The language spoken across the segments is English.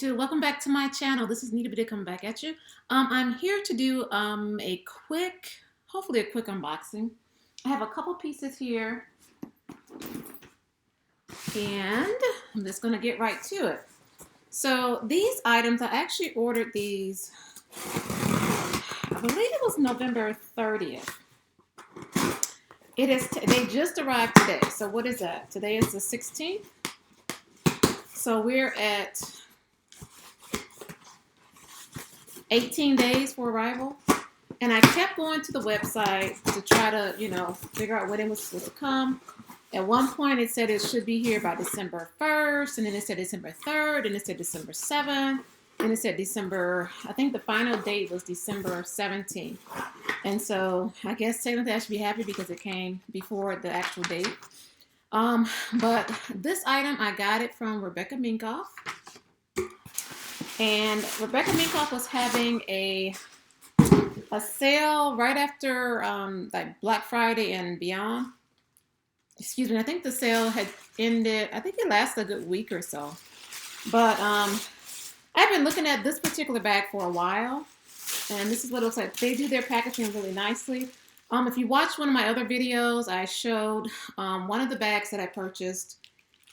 Welcome back to my channel. This is Nita Biddy coming back at you. I'm here to do a quick, hopefully a quick unboxing. I have a couple pieces here and I'm just going to get right to it. So these items, I actually ordered these, I believe it was November 30th. They just arrived today. So what is that? Today is the 16th. So we're at 18 days for arrival. And I kept going to the website to try to, figure out when it was supposed to come. At one point, it said it should be here by December 1st. And then it said December 3rd. And it said December 7th. And it said December, I think the final date was December 17th. And so I guess technically I should be happy because it came before the actual date. But this item, I got it from Rebecca Minkoff. And Rebecca Minkoff was having a sale right after like Black Friday and beyond. Excuse me, I think the sale had ended, I think it lasted a good week or so. But I've been looking at this particular bag for a while. And this is what it looks like. They do their packaging really nicely. If you watch one of my other videos, I showed one of the bags that I purchased.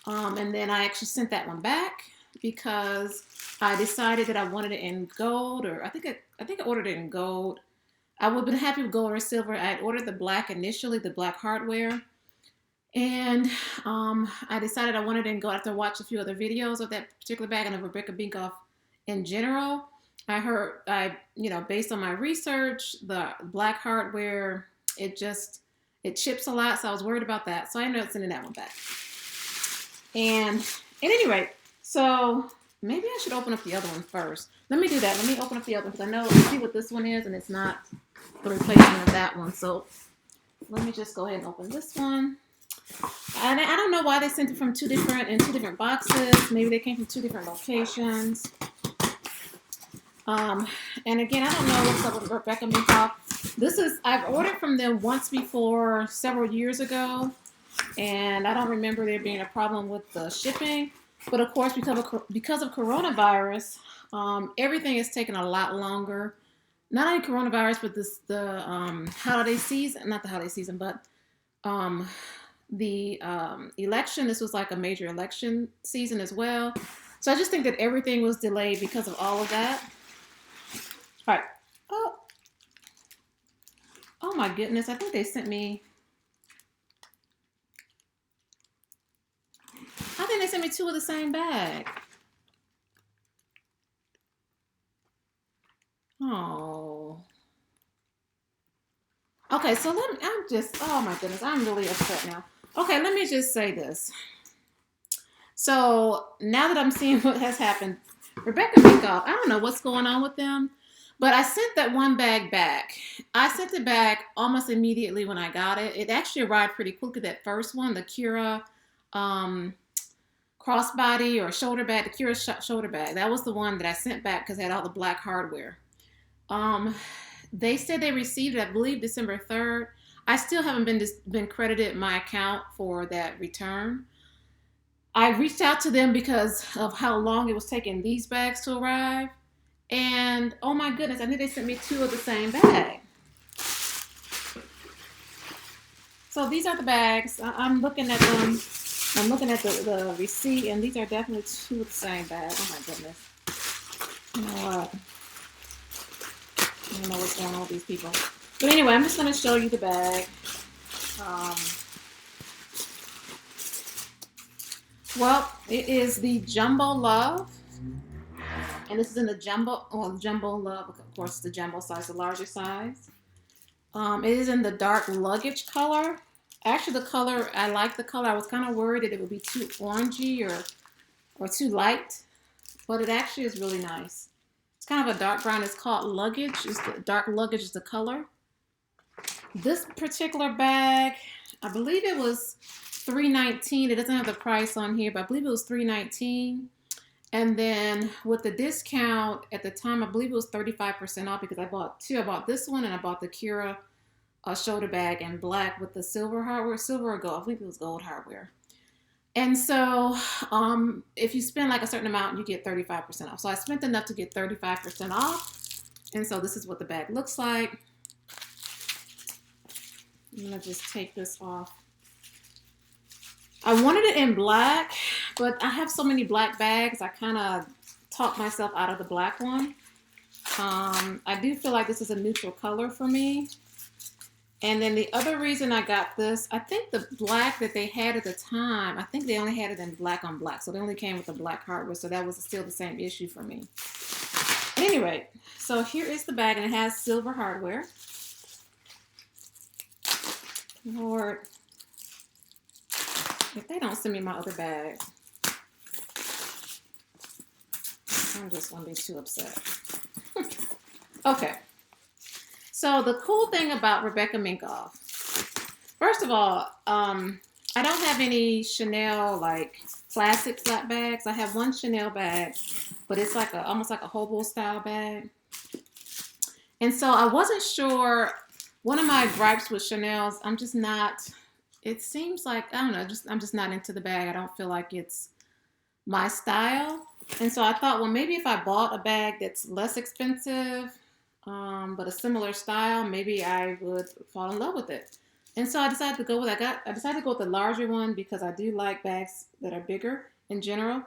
And then I actually sent that one back because I decided that I wanted it in gold, or I think I ordered it in gold. I would have been happy with gold or silver. I had ordered the black initially, the black hardware. And I decided I wanted it in gold after I watched a few other videos of that particular bag and of Rebecca Minkoff in general. Based on my research, the black hardware, it chips a lot, so I was worried about that. So I ended up sending that one back. And at any rate, so maybe I should open up the other one first. Let me do that. Let me open up the other one because I know, see what this one is, and it's not the replacement of that one. So let me just go ahead and open this one. And I don't know why they sent it from two different boxes. Maybe they came from two different locations. And again, I don't know what's up with Rebecca Minkoff. I've ordered from them once before, several years ago, and I don't remember there being a problem with the shipping. But of course, because of coronavirus, everything is taking a lot longer. Not only coronavirus, but the holiday season, not the holiday season, but the election. This was like a major election season as well. So I just think that everything was delayed because of all of that. All right. Oh my goodness. I think they sent me. I think they sent me two of the same bag. Oh. Okay, so oh my goodness, I'm really upset now. Okay, let me just say this. So now that I'm seeing what has happened, Rebecca Minkoff, I don't know what's going on with them, but I sent that one bag back. I sent it back almost immediately when I got it. It actually arrived pretty quickly, that first one, the Cura crossbody or shoulder bag, the Cura shoulder bag. That was the one that I sent back because it had all the black hardware. They said they received it, I believe, December 3rd. I still haven't been credited my account for that return. I reached out to them because of how long it was taking these bags to arrive. And oh my goodness, I think they sent me two of the same bag. So these are the bags. I'm looking at them. I'm looking at the receipt, and these are definitely two of the same bag. Oh my goodness. You know what? I don't know what's going on with these people. But anyway, I'm just going to show you the bag. Well, it is the Jumbo Love. And this is in the Jumbo Love. Of course, the Jumbo size, the larger size. It is in the dark luggage color. Actually, the color, I like the color. I was kind of worried that it would be too orangey or too light. But it actually is really nice. It's kind of a dark brown. It's called luggage. Dark luggage is the color. This particular bag, I believe it was $3.19. It doesn't have the price on here, but I believe it was $3.19. And then with the discount at the time, I believe it was 35% off because I bought two. I bought this one and I bought the Cura shoulder bag in black with the silver hardware, silver or gold. I believe it was gold hardware. And so if you spend like a certain amount, you get 35% off. So I spent enough to get 35% off. And so this is what the bag looks like. I'm going to just take this off. I wanted it in black, but I have so many black bags, I kind of talked myself out of the black one. I do feel like this is a neutral color for me. And then the other reason I got this, I think the black that they had at the time, I think they only had it in black on black. So they only came with the black hardware. So that was still the same issue for me. Anyway, so here is the bag, and it has silver hardware. Lord, if they don't send me my other bag, I'm just going to be too upset. Okay. So the cool thing about Rebecca Minkoff, first of all, I don't have any Chanel like classic flat bags. I have one Chanel bag, but it's like almost like a hobo style bag. And so I wasn't sure. One of my gripes with Chanel's, I'm just not. It seems like, I don't know, I'm just not into the bag. I don't feel like it's my style. And so I thought, well, maybe if I bought a bag that's less expensive, but a similar style, maybe I would fall in love with it. And so I decided to go with, I decided to go with the larger one because I do like bags that are bigger in general.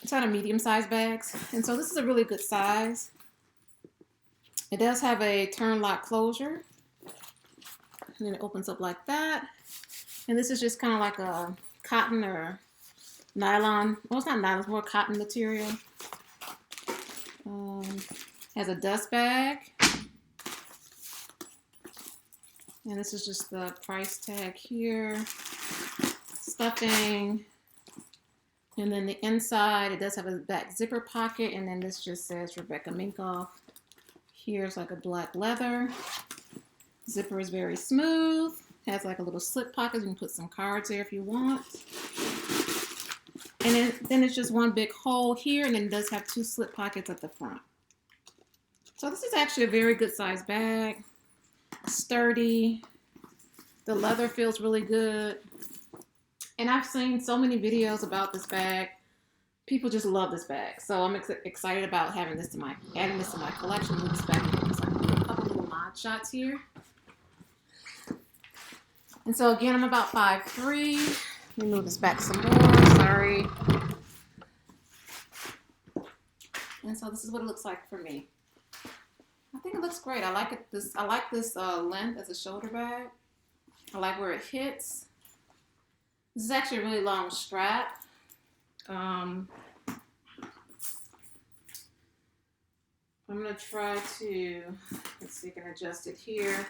It's kind of medium-sized bags. And so this is a really good size. It does have a turn lock closure. And then it opens up like that. And this is just kind of like a cotton or nylon. Well, it's not nylon, it's more cotton material. Has a dust bag. And this is just the price tag here. Stuffing. And then the inside, it does have a back zipper pocket. And then this just says Rebecca Minkoff. Here's like a black leather. Zipper is very smooth. Has like a little slip pocket. You can put some cards there if you want. And then it's just one big hole here. And then it does have two slip pockets at the front. So this is actually a very good size bag. Sturdy. The leather feels really good. And I've seen so many videos about this bag. People just love this bag. So I'm excited about adding this to my collection. Move this back. There's like a couple little mod shots here. And so again, I'm about 5'3". Let me move this back some more. Sorry. And so this is what it looks like for me. I think it looks great. I like it. I like this length as a shoulder bag. I like where it hits. This is actually a really long strap. I'm gonna try to, let's see, I can adjust it here.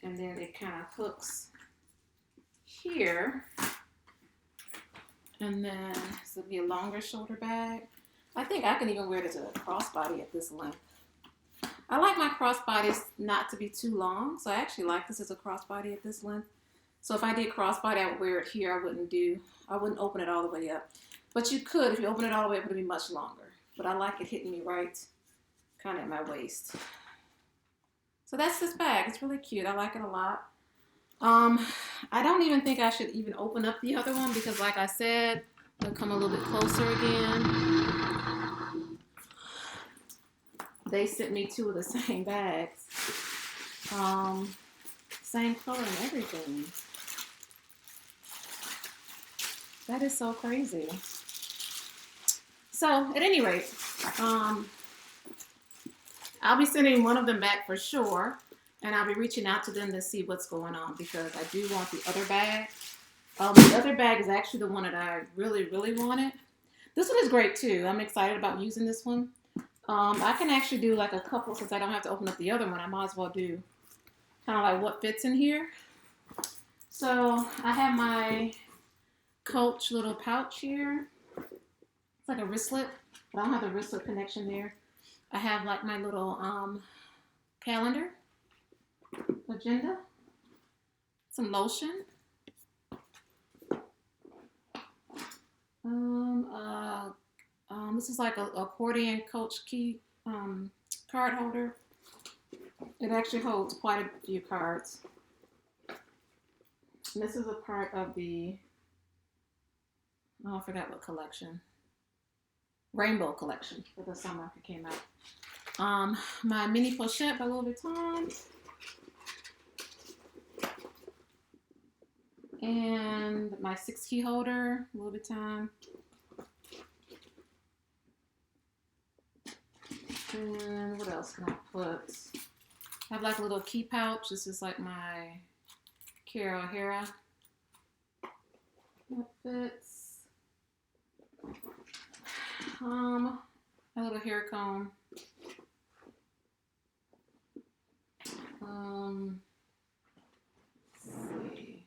And then it kind of hooks here. And then this will be a longer shoulder bag. I think I can even wear it as a crossbody at this length. I like my crossbodies not to be too long, so I actually like this as a crossbody at this length. So if I did crossbody, I would wear it here. I wouldn't open it all the way up. But you could, if you open it all the way up, it would be much longer. But I like it hitting me right kind of at my waist. So that's this bag. It's really cute. I like it a lot. I don't even think I should even open up the other one because like I said, I'll come a little bit closer again. They sent me two of the same bags. Same color and everything. That is so crazy. So, at any rate, I'll be sending one of them back for sure. And I'll be reaching out to them to see what's going on because I do want the other bag. The other bag is actually the one that I really, really wanted. This one is great too. I'm excited about using this one. I can actually do like a couple since I don't have to open up the other one. I might as well do kind of like what fits in here. So I have my Coach little pouch here. It's like a wristlet, but I don't have the wristlet connection there. I have like my little calendar, agenda, some lotion, this is like a accordion Coach key card holder. It actually holds quite a few cards. And this is a part of the Oh, I forgot what collection. Rainbow collection for the summer it came out. My mini pochette by Louis Vuitton. And my 6-key holder, Louis Vuitton. And what else can I put? I have like a little key pouch. This is like my Cara O'Hara. That fits. A little hair comb. Let's see.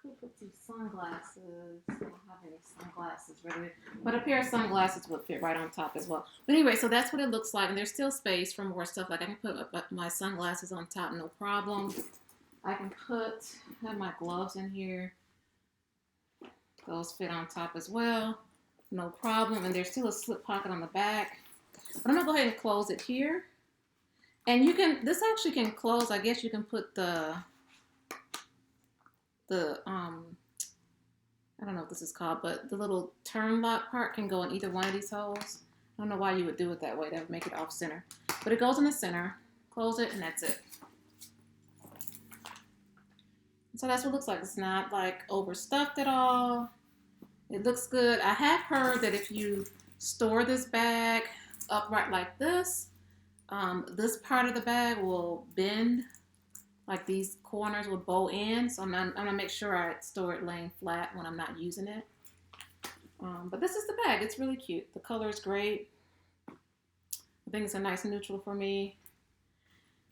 Could put some sunglasses. I don't have any sunglasses really, but a pair of sunglasses would fit right on top as well. But anyway, so that's what it looks like, and there's still space for more stuff. Like I can put my sunglasses on top, no problem. I can have my gloves in here. Those fit on top as well, no problem. And there's still a slip pocket on the back. But I'm gonna go ahead and close it here. And this actually can close. I guess you can put the I don't know what this is called, but the little turn lock part can go in either one of these holes. I don't know why you would do it that way. That would make it off center. But it goes in the center. Close it, and that's it. So that's what it looks like. It's not like overstuffed at all. It looks good. I have heard that if you store this bag upright like this part of the bag will bend. Like these corners will bow in. So I'm gonna make sure I store it laying flat when I'm not using it. But this is the bag. It's really cute. The color is great. I think it's a nice neutral for me.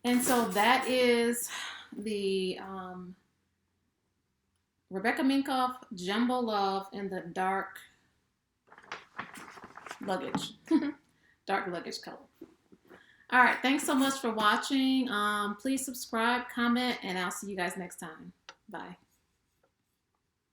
And so that is the Rebecca Minkoff Jumbo Love in the dark luggage. Dark luggage color. All right, thanks so much for watching. Please subscribe, comment, and I'll see you guys next time. Bye.